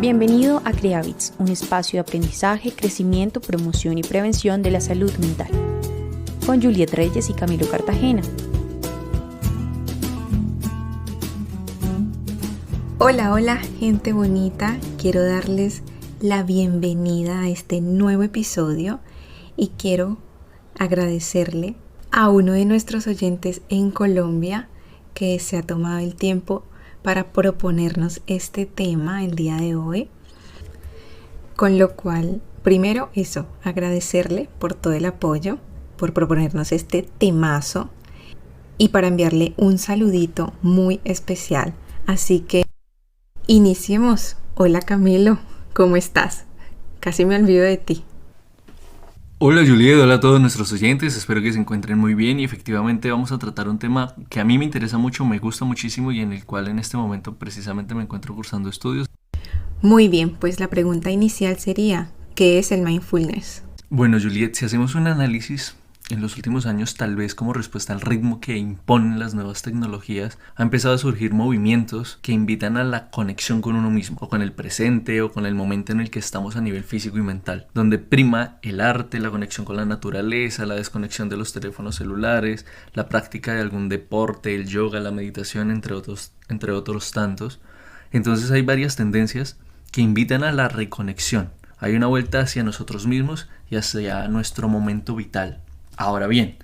Bienvenido a CreaBits, un espacio de aprendizaje, crecimiento, promoción y prevención de la salud mental, con Juliet Reyes y Camilo Cartagena. Hola gente bonita, quiero darles la bienvenida a este nuevo episodio y quiero agradecerle a uno de nuestros oyentes en Colombia que se ha tomado el tiempo para proponernos este tema el día de hoy, con lo cual primero agradecerle por todo el apoyo, por proponernos este temazo y para enviarle un saludito muy especial. Así que iniciemos. Hola Camilo, ¿cómo estás? Casi me olvido de ti. Hola Juliet, hola a todos nuestros oyentes, espero que se encuentren muy bien y efectivamente vamos a tratar un tema que a mí me interesa mucho, me gusta muchísimo y en el cual en este momento precisamente me encuentro cursando estudios. Muy bien, pues la pregunta inicial sería, ¿qué es el mindfulness? Bueno Juliet, si hacemos un análisis en los últimos años, tal vez como respuesta al ritmo que imponen las nuevas tecnologías, ha empezado a surgir movimientos que invitan a la conexión con uno mismo, o con el presente, o con el momento en el que estamos a nivel físico y mental, donde prima el arte, la conexión con la naturaleza, la desconexión de los teléfonos celulares, la práctica de algún deporte, el yoga, la meditación, entre otros tantos. Entonces hay varias tendencias que invitan a la reconexión. Hay una vuelta hacia nosotros mismos y hacia nuestro momento vital. Ahora bien,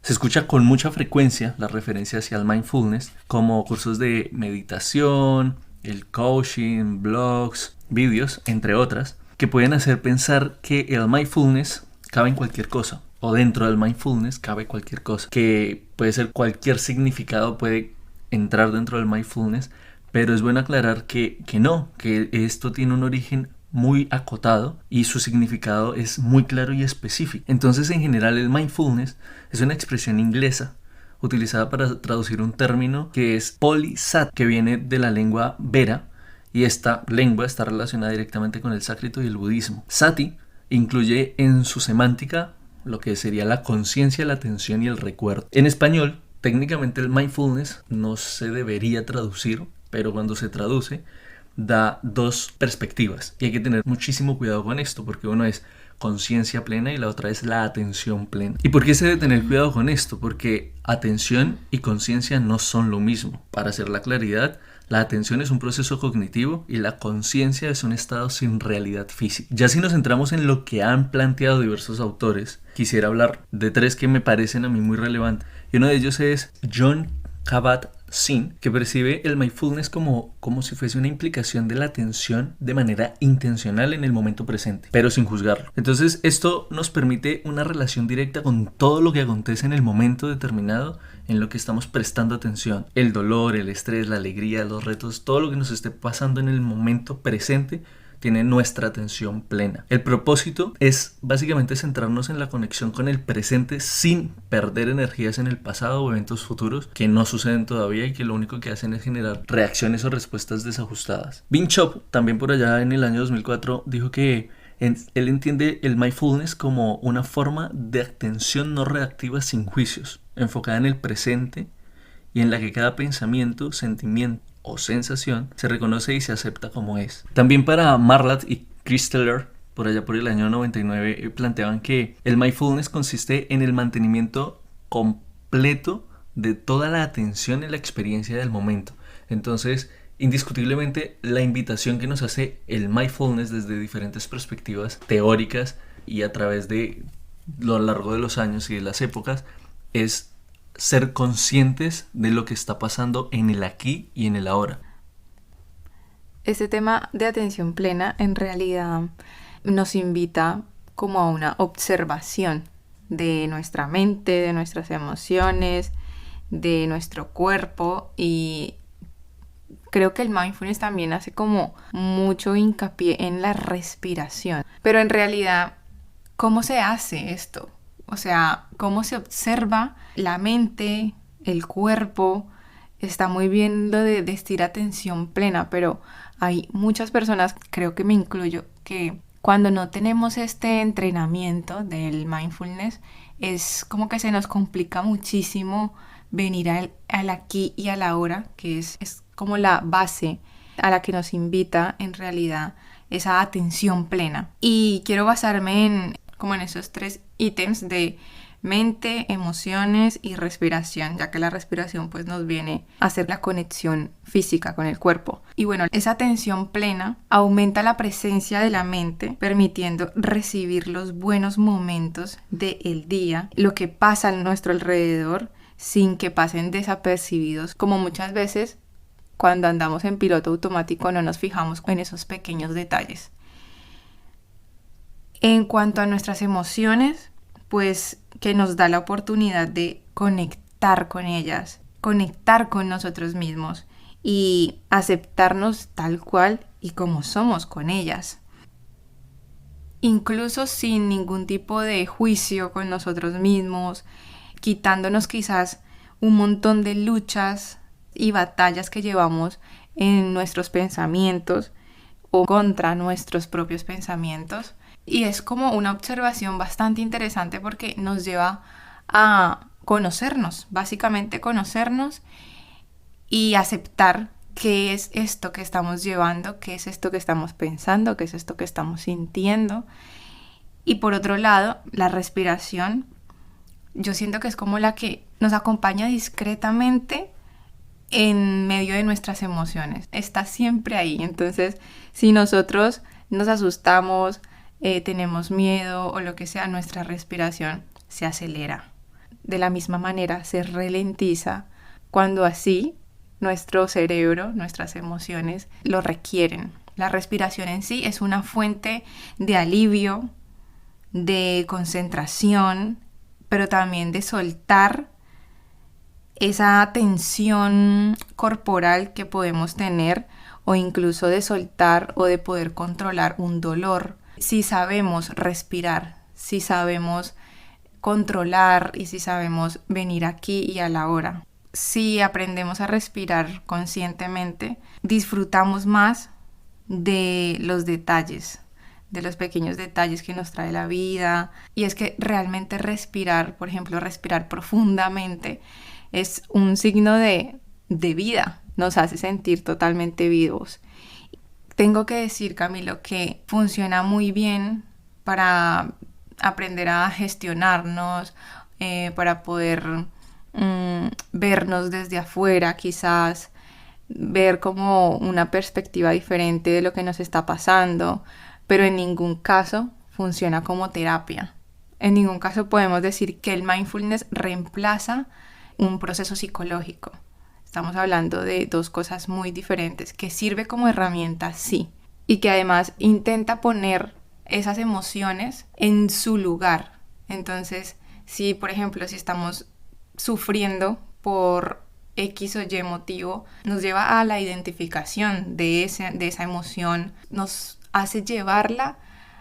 se escucha con mucha frecuencia la referencia hacia el mindfulness como cursos de meditación, el coaching, blogs, vídeos, entre otras, que pueden hacer pensar que el mindfulness cabe en cualquier cosa, o dentro del mindfulness cabe cualquier cosa, que puede ser cualquier significado, puede entrar dentro del mindfulness, pero es bueno aclarar que no, que esto tiene un origen muy acotado y su significado es muy claro y específico. Entonces, en general, el mindfulness es una expresión inglesa utilizada para traducir un término que es polysat, que viene de la lengua Veda, y esta lengua está relacionada directamente con el sánscrito y el budismo. Sati incluye en su semántica lo que sería la conciencia, la atención y el recuerdo. En español, técnicamente el mindfulness no se debería traducir, pero cuando se traduce da dos perspectivas y hay que tener muchísimo cuidado con esto, porque uno es conciencia plena y la otra es la atención plena. ¿Y por qué se debe tener cuidado con esto? Porque atención y conciencia no son lo mismo. Para hacer la claridad, la atención es un proceso cognitivo y la conciencia es un estado sin realidad física. Ya si nos centramos en lo que han planteado diversos autores, quisiera hablar de tres que me parecen a mí muy relevantes, y uno de ellos es Jon Kabat-Zinn, que percibe el mindfulness como si fuese una implicación de la atención de manera intencional en el momento presente, pero sin juzgarlo. Entonces esto nos permite una relación directa con todo lo que acontece en el momento determinado en lo que estamos prestando atención. El dolor, el estrés, la alegría, los retos, todo lo que nos esté pasando en el momento presente tiene nuestra atención plena. El propósito es básicamente centrarnos en la conexión con el presente sin perder energías en el pasado o eventos futuros que no suceden todavía y que lo único que hacen es generar reacciones o respuestas desajustadas. Bing Chop, también por allá en el año 2004, dijo que él entiende el mindfulness como una forma de atención no reactiva sin juicios, enfocada en el presente y en la que cada pensamiento, sentimiento o sensación se reconoce y se acepta como es. También para Marlatt y Christeler, por allá por el año 99, planteaban que el mindfulness consiste en el mantenimiento completo de toda la atención en la experiencia del momento. Entonces, indiscutiblemente, la invitación que nos hace el mindfulness desde diferentes perspectivas teóricas y a través de lo largo de los años y de las épocas es ser conscientes de lo que está pasando en el aquí y en el ahora. Este tema de atención plena en realidad nos invita como a una observación de nuestra mente, de nuestras emociones, de nuestro cuerpo, y creo que el mindfulness también hace como mucho hincapié en la respiración. Pero en realidad, ¿cómo se hace esto? O sea, cómo se observa la mente, el cuerpo. Está muy bien lo de decir atención plena, pero hay muchas personas, creo que me incluyo, que cuando no tenemos este entrenamiento del mindfulness, es como que se nos complica muchísimo venir al aquí y a la ahora, que es como la base a la que nos invita en realidad esa atención plena. Y quiero basarme en esos 3 ítems de mente, emociones y respiración, ya que la respiración pues nos viene a hacer la conexión física con el cuerpo. Y bueno, esa atención plena aumenta la presencia de la mente, permitiendo recibir los buenos momentos del día, lo que pasa a nuestro alrededor, sin que pasen desapercibidos, como muchas veces cuando andamos en piloto automático no nos fijamos en esos pequeños detalles. En cuanto a nuestras emociones, pues que nos da la oportunidad de conectar con ellas, conectar con nosotros mismos y aceptarnos tal cual y como somos con ellas. Incluso sin ningún tipo de juicio con nosotros mismos, quitándonos quizás un montón de luchas y batallas que llevamos en nuestros pensamientos o contra nuestros propios pensamientos. Y es como una observación bastante interesante porque nos lleva a conocernos, básicamente conocernos y aceptar qué es esto que estamos llevando, qué es esto que estamos pensando, qué es esto que estamos sintiendo. Y por otro lado, la respiración, yo siento que es como la que nos acompaña discretamente en medio de nuestras emociones. Está siempre ahí. Entonces, si nosotros nos asustamos, tenemos miedo o lo que sea, nuestra respiración se acelera. De la misma manera se ralentiza cuando así nuestro cerebro, nuestras emociones lo requieren. La respiración en sí es una fuente de alivio, de concentración, pero también de soltar esa tensión corporal que podemos tener o incluso de soltar o de poder controlar un dolor. Si sabemos respirar, si sabemos controlar y si sabemos venir aquí y a la hora. Si aprendemos a respirar conscientemente, disfrutamos más de los detalles, de los pequeños detalles que nos trae la vida. Y es que realmente respirar, por ejemplo, respirar profundamente, es un signo de vida, nos hace sentir totalmente vivos. Tengo que decir, Camilo, que funciona muy bien para aprender a gestionarnos, para poder vernos desde afuera, quizás ver como una perspectiva diferente de lo que nos está pasando, pero en ningún caso funciona como terapia. En ningún caso podemos decir que el mindfulness reemplaza un proceso psicológico. Estamos hablando de 2 cosas muy diferentes, que sirve como herramienta, sí, y que además intenta poner esas emociones en su lugar. Entonces, si por ejemplo, si estamos sufriendo por X o Y motivo, nos lleva a la identificación de esa emoción, nos hace llevarla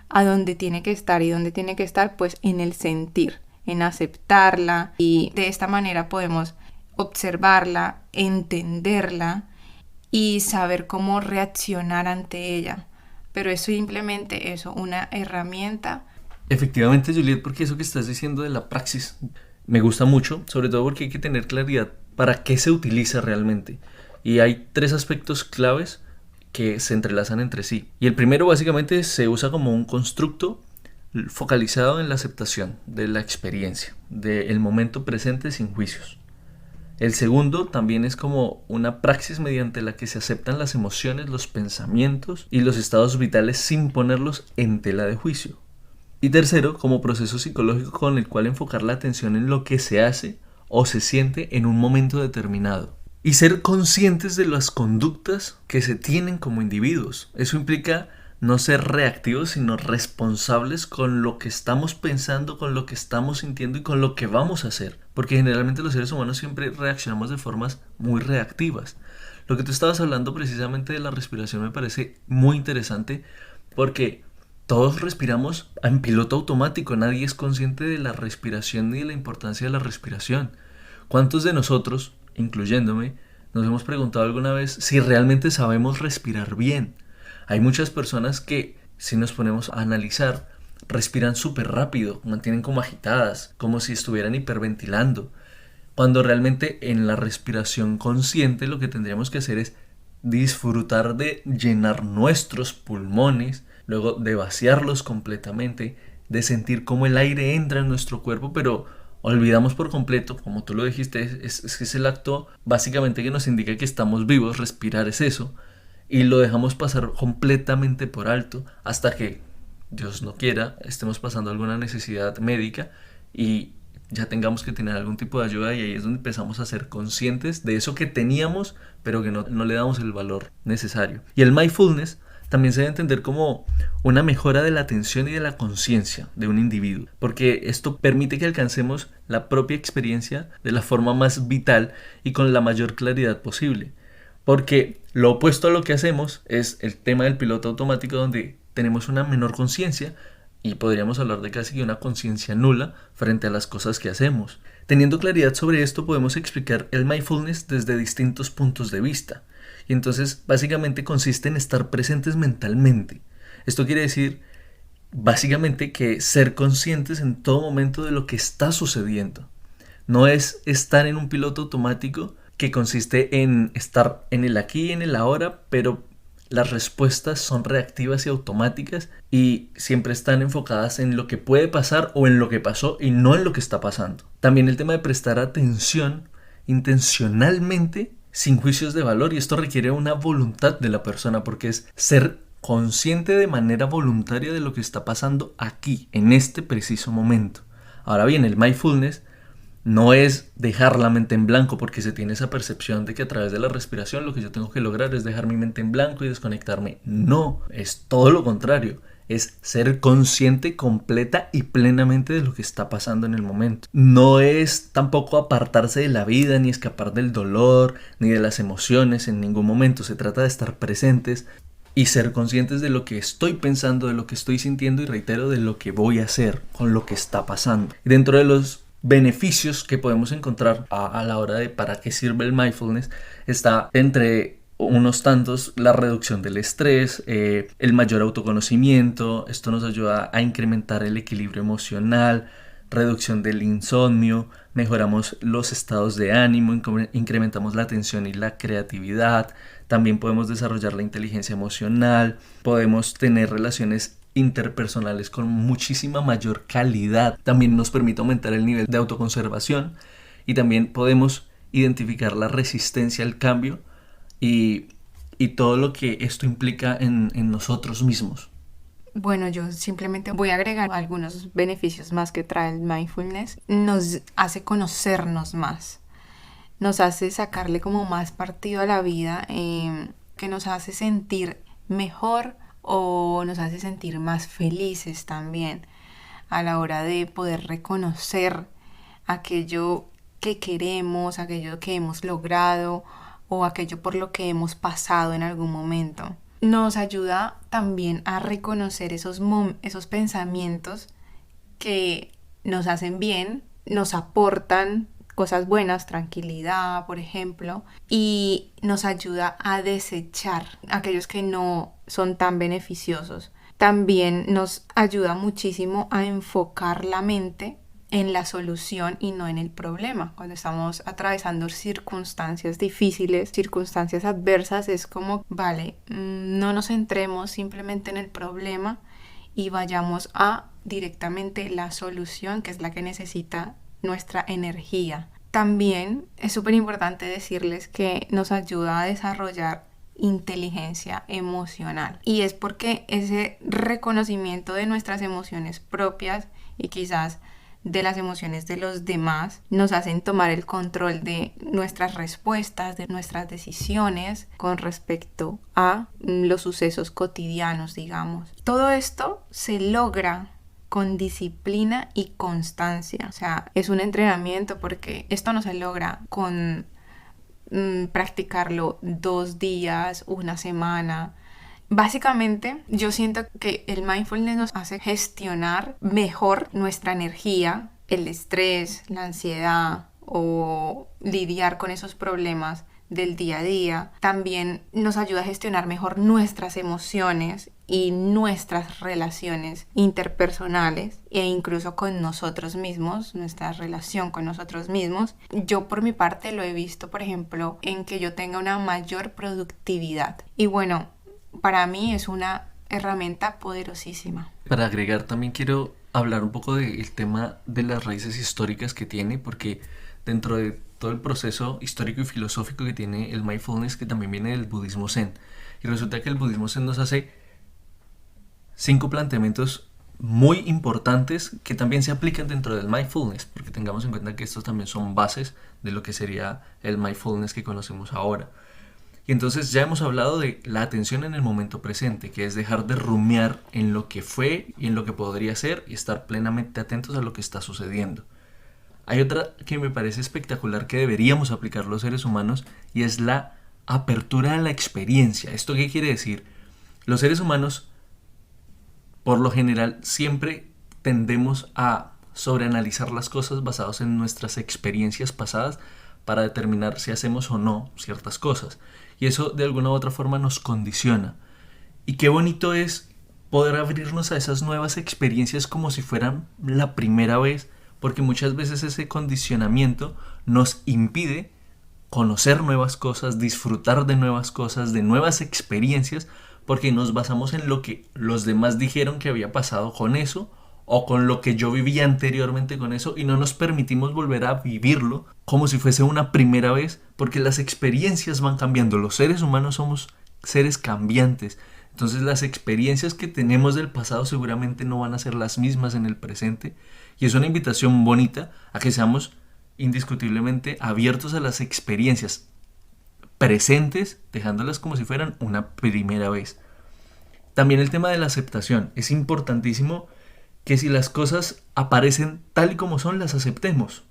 a donde tiene que estar, y donde tiene que estar pues en el sentir, en aceptarla, y de esta manera podemos observarla, entenderla y saber cómo reaccionar ante ella. Pero es simplemente eso, una herramienta. Efectivamente, Juliet, porque eso que estás diciendo de la praxis me gusta mucho, sobre todo porque hay que tener claridad para qué se utiliza realmente. Y hay 3 aspectos claves que se entrelazan entre sí. Y el primero básicamente se usa como un constructo focalizado en la aceptación de la experiencia, del momento presente sin juicios. El segundo también es como una praxis mediante la que se aceptan las emociones, los pensamientos y los estados vitales sin ponerlos en tela de juicio. Y tercero, como proceso psicológico con el cual enfocar la atención en lo que se hace o se siente en un momento determinado. Y ser conscientes de las conductas que se tienen como individuos. Eso implica no ser reactivos, sino responsables con lo que estamos pensando, con lo que estamos sintiendo y con lo que vamos a hacer. Porque generalmente los seres humanos siempre reaccionamos de formas muy reactivas. Lo que tú estabas hablando precisamente de la respiración me parece muy interesante, porque todos respiramos en piloto automático. Nadie es consciente de la respiración ni de la importancia de la respiración. ¿Cuántos de nosotros, incluyéndome, nos hemos preguntado alguna vez si realmente sabemos respirar bien? Hay muchas personas que, si nos ponemos a analizar, respiran súper rápido, mantienen como agitadas, como si estuvieran hiperventilando, cuando realmente en la respiración consciente lo que tendríamos que hacer es disfrutar de llenar nuestros pulmones, luego de vaciarlos completamente, de sentir cómo el aire entra en nuestro cuerpo, pero olvidamos por completo, como tú lo dijiste, es el acto básicamente que nos indica que estamos vivos. Respirar es eso, y lo dejamos pasar completamente por alto hasta que, Dios no quiera, estemos pasando alguna necesidad médica y ya tengamos que tener algún tipo de ayuda, y ahí es donde empezamos a ser conscientes de eso que teníamos pero que no le damos el valor necesario. Y el mindfulness también se debe entender como una mejora de la atención y de la conciencia de un individuo, porque esto permite que alcancemos la propia experiencia de la forma más vital y con la mayor claridad posible, porque lo opuesto a lo que hacemos es el tema del piloto automático, donde tenemos una menor conciencia y podríamos hablar de casi una conciencia nula frente a las cosas que hacemos. Teniendo claridad sobre esto, podemos explicar el mindfulness desde distintos puntos de vista. Y entonces básicamente consiste en estar presentes mentalmente. Esto quiere decir básicamente que ser conscientes en todo momento de lo que está sucediendo. No es estar en un piloto automático que consiste en estar en el aquí y en el ahora, pero las respuestas son reactivas y automáticas y siempre están enfocadas en lo que puede pasar o en lo que pasó y no en lo que está pasando. También el tema de prestar atención intencionalmente sin juicios de valor, y esto requiere una voluntad de la persona, porque es ser consciente de manera voluntaria de lo que está pasando aquí, en este preciso momento. Ahora bien, el mindfulness no es dejar la mente en blanco, porque se tiene esa percepción de que a través de la respiración lo que yo tengo que lograr es dejar mi mente en blanco y desconectarme. No, es todo lo contrario. Es ser consciente completa y plenamente de lo que está pasando en el momento. No es tampoco apartarse de la vida, ni escapar del dolor, ni de las emociones en ningún momento. Se trata de estar presentes y ser conscientes de lo que estoy pensando, de lo que estoy sintiendo y, reitero, de lo que voy a hacer con lo que está pasando. Y dentro de los beneficios que podemos encontrar a la hora de para qué sirve el mindfulness, está entre unos tantos la reducción del estrés, el mayor autoconocimiento. Esto nos ayuda a incrementar el equilibrio emocional, reducción del insomnio, mejoramos los estados de ánimo, incrementamos la atención y la creatividad. También podemos desarrollar la inteligencia emocional, podemos tener relaciones interpersonales con muchísima mayor calidad. También nos permite aumentar el nivel de autoconservación y también podemos identificar la resistencia al cambio y todo lo que esto implica en nosotros mismos. Bueno, yo simplemente voy a agregar algunos beneficios más que trae el mindfulness. Nos hace conocernos más, nos hace sacarle como más partido a la vida, que nos hace sentir mejor o nos hace sentir más felices también a la hora de poder reconocer aquello que queremos, aquello que hemos logrado o aquello por lo que hemos pasado en algún momento. Nos ayuda también a reconocer esos pensamientos que nos hacen bien, nos aportan cosas buenas, tranquilidad, por ejemplo, y nos ayuda a desechar aquellos que no son tan beneficiosos. También nos ayuda muchísimo a enfocar la mente en la solución y no en el problema. Cuando estamos atravesando circunstancias difíciles, circunstancias adversas, es como, vale, no nos centremos simplemente en el problema y vayamos a directamente la solución, que es la que necesita nuestra energía. También es súper importante decirles que nos ayuda a desarrollar inteligencia emocional, y es porque ese reconocimiento de nuestras emociones propias y quizás de las emociones de los demás nos hacen tomar el control de nuestras respuestas, de nuestras decisiones con respecto a los sucesos cotidianos, digamos. Todo esto se logra con disciplina y constancia. O sea, es un entrenamiento, porque esto no se logra con practicarlo 2 días, 1 semana. Básicamente, yo siento que el mindfulness nos hace gestionar mejor nuestra energía, el estrés, la ansiedad o lidiar con esos problemas del día a día. También nos ayuda a gestionar mejor nuestras emociones y nuestras relaciones interpersonales e incluso con nosotros mismos, nuestra relación con nosotros mismos. Yo por mi parte lo he visto, por ejemplo, en que yo tenga una mayor productividad. Y bueno, para mí es una herramienta poderosísima. Para agregar, también quiero hablar un poco del tema de las raíces históricas que tiene, porque dentro de todo el proceso histórico y filosófico que tiene el mindfulness, que también viene del budismo zen, y resulta que el budismo zen nos hace 5 planteamientos muy importantes que también se aplican dentro del mindfulness, porque tengamos en cuenta que estos también son bases de lo que sería el mindfulness que conocemos ahora. Y entonces ya hemos hablado de la atención en el momento presente, que es dejar de rumiar en lo que fue y en lo que podría ser y estar plenamente atentos a lo que está sucediendo. Hay otra que me parece espectacular que deberíamos aplicar los seres humanos y es la apertura a la experiencia. ¿Esto qué quiere decir? Los seres humanos, por lo general, siempre tendemos a sobreanalizar las cosas basados en nuestras experiencias pasadas para determinar si hacemos o no ciertas cosas. Y eso de alguna u otra forma nos condiciona. Y qué bonito es poder abrirnos a esas nuevas experiencias como si fueran la primera vez, porque muchas veces ese condicionamiento nos impide conocer nuevas cosas, disfrutar de nuevas cosas, de nuevas experiencias, porque nos basamos en lo que los demás dijeron que había pasado con eso o con lo que yo vivía anteriormente con eso, y no nos permitimos volver a vivirlo como si fuese una primera vez, porque las experiencias van cambiando. Los seres humanos somos seres cambiantes, entonces las experiencias que tenemos del pasado seguramente no van a ser las mismas en el presente, y es una invitación bonita a que seamos indiscutiblemente abiertos a las experiencias presentes, dejándolas como si fueran una primera vez. También el tema de la aceptación. Es importantísimo que si las cosas aparecen tal y como son, las aceptemos.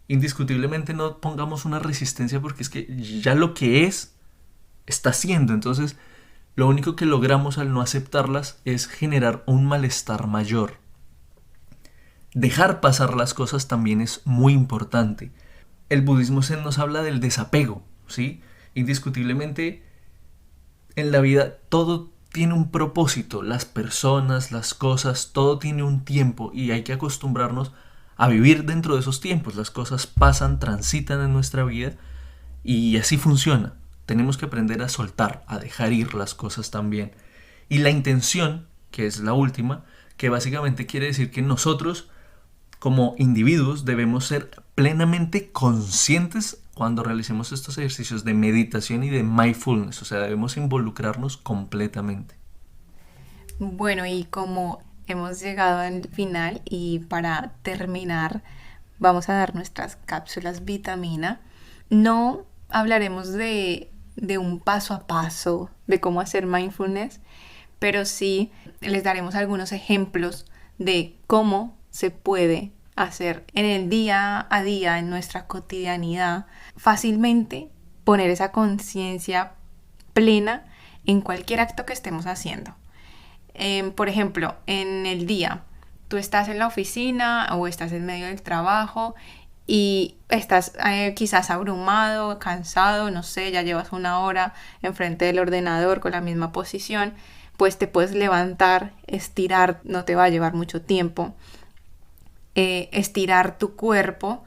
Indiscutiblemente no pongamos una resistencia, porque es que ya lo que es, está siendo. Entonces, lo único que logramos al no aceptarlas es generar un malestar mayor. Dejar pasar las cosas también es muy importante. El budismo zen nos habla del desapego, ¿sí? Indiscutiblemente, en la vida todo tiene un propósito, las personas, las cosas, todo tiene un tiempo, y hay que acostumbrarnos a vivir dentro de esos tiempos. Las cosas pasan, transitan en nuestra vida y así funciona. Tenemos que aprender a soltar, a dejar ir las cosas también. Y la intención, que es la última, que básicamente quiere decir que nosotros como individuos debemos ser plenamente conscientes cuando realicemos estos ejercicios de meditación y de mindfulness, o sea, debemos involucrarnos completamente. Bueno, y como hemos llegado al final y para terminar vamos a dar nuestras cápsulas vitamina, no hablaremos de un paso a paso de cómo hacer mindfulness, pero sí les daremos algunos ejemplos de cómo se puede hacer en el día a día, en nuestra cotidianidad, fácilmente poner esa conciencia plena en cualquier acto que estemos haciendo. Por ejemplo, en el día, tú estás en la oficina o estás en medio del trabajo y estás quizás abrumado, cansado, no sé, ya llevas 1 hora enfrente del ordenador con la misma posición, pues te puedes levantar, estirar, no te va a llevar mucho tiempo. Estirar tu cuerpo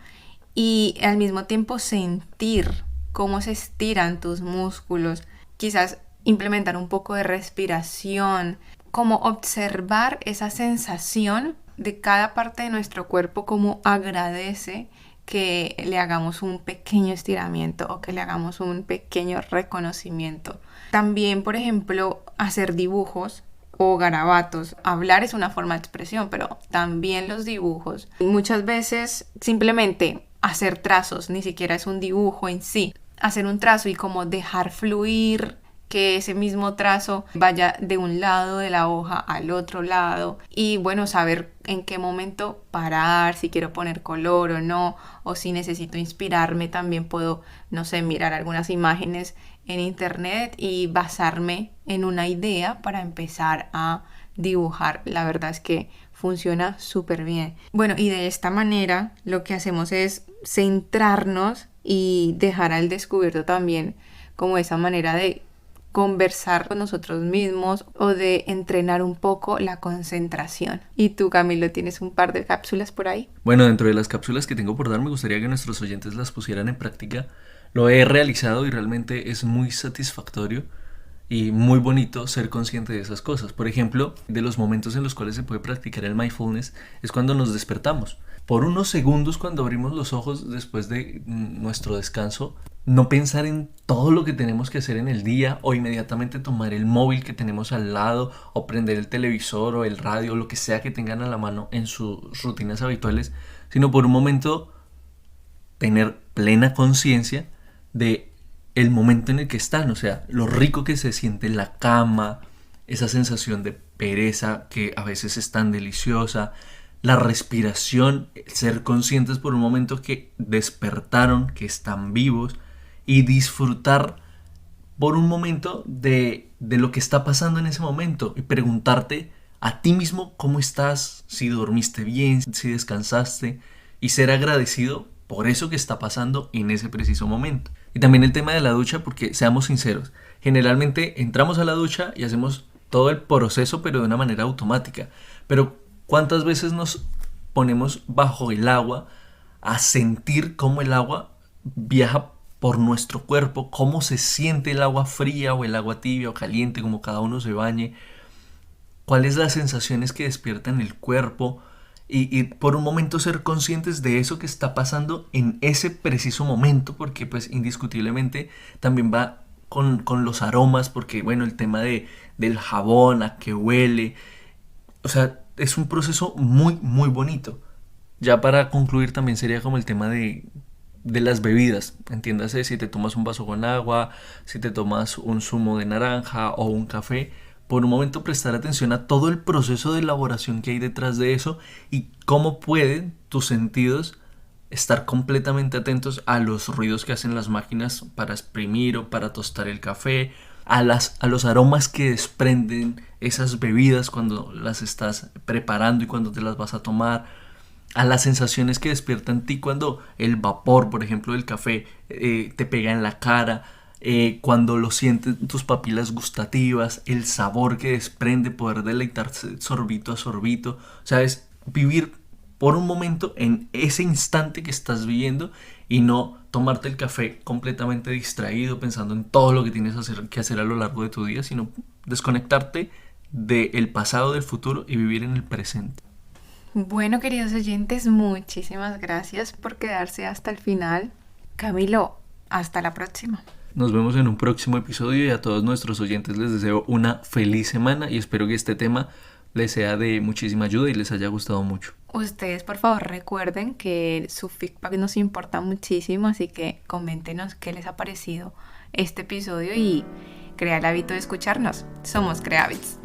y al mismo tiempo sentir cómo se estiran tus músculos, quizás implementar un poco de respiración, como observar esa sensación de cada parte de nuestro cuerpo, como agradece que le hagamos un pequeño estiramiento o que le hagamos un pequeño reconocimiento. También, por ejemplo, hacer dibujos o garabatos. Hablar es una forma de expresión, pero también los dibujos. Muchas veces simplemente hacer trazos, ni siquiera es un dibujo en sí. Hacer un trazo y como dejar fluir, que ese mismo trazo vaya de un lado de la hoja al otro lado. Y bueno, saber en qué momento parar, si quiero poner color o no, o si necesito inspirarme, también puedo, no sé, mirar algunas imágenes en internet y basarme en una idea para empezar a dibujar. La verdad es que funciona súper bien. Bueno, y de esta manera lo que hacemos es centrarnos y dejar al descubierto también como esa manera de conversar con nosotros mismos o de entrenar un poco la concentración. ¿Y tú, Camilo, tienes un par de cápsulas por ahí? Bueno, dentro de las cápsulas que tengo por dar, me gustaría que nuestros oyentes las pusieran en práctica. Lo he realizado y realmente es muy satisfactorio y muy bonito ser consciente de esas cosas. Por ejemplo, de los momentos en los cuales se puede practicar el mindfulness es cuando nos despertamos. Por unos segundos, cuando abrimos los ojos después de nuestro descanso, no pensar en todo lo que tenemos que hacer en el día o inmediatamente tomar el móvil que tenemos al lado o prender el televisor o el radio o lo que sea que tengan a la mano en sus rutinas habituales, sino por un momento tener plena conciencia de el momento en el que están, o sea, lo rico que se siente la cama, esa sensación de pereza que a veces es tan deliciosa, la respiración, ser conscientes por un momento que despertaron, que están vivos y disfrutar por un momento de lo que está pasando en ese momento y preguntarte a ti mismo cómo estás, si dormiste bien, si descansaste y ser agradecido por eso que está pasando en ese preciso momento. Y también el tema de la ducha, porque seamos sinceros, generalmente entramos a la ducha y hacemos todo el proceso pero de una manera automática, pero ¿cuántas veces nos ponemos bajo el agua a sentir cómo el agua viaja por nuestro cuerpo, cómo se siente el agua fría o el agua tibia o caliente, como cada uno se bañe, cuáles las sensaciones que despiertan el cuerpo y por un momento ser conscientes de eso que está pasando en ese preciso momento, porque pues indiscutiblemente también va con los aromas, porque bueno, el tema del jabón, a qué huele, o sea, es un proceso muy muy bonito. Ya para concluir también sería como el tema de las bebidas, entiéndase, si te tomas un vaso con agua, si te tomas un zumo de naranja o un café, por un momento prestar atención a todo el proceso de elaboración que hay detrás de eso y cómo pueden tus sentidos estar completamente atentos a los ruidos que hacen las máquinas para exprimir o para tostar el café, a los aromas que desprenden esas bebidas cuando las estás preparando y cuando te las vas a tomar, a las sensaciones que despierta en ti cuando el vapor, por ejemplo, del café te pega en la cara, cuando lo sientes en tus papilas gustativas, el sabor que desprende, poder deleitarse sorbito a sorbito, o sea, es vivir por un momento en ese instante que estás viviendo y no tomarte el café completamente distraído pensando en todo lo que tienes que hacer a lo largo de tu día, sino desconectarte del pasado, del futuro y vivir en el presente. Bueno, queridos oyentes, muchísimas gracias por quedarse hasta el final. Camilo, hasta la próxima. Nos vemos en un próximo episodio y a todos nuestros oyentes les deseo una feliz semana y espero que este tema les sea de muchísima ayuda y les haya gustado mucho. Ustedes, por favor, recuerden que su feedback nos importa muchísimo, así que coméntenos qué les ha parecido este episodio y crea el hábito de escucharnos. Somos Creavits.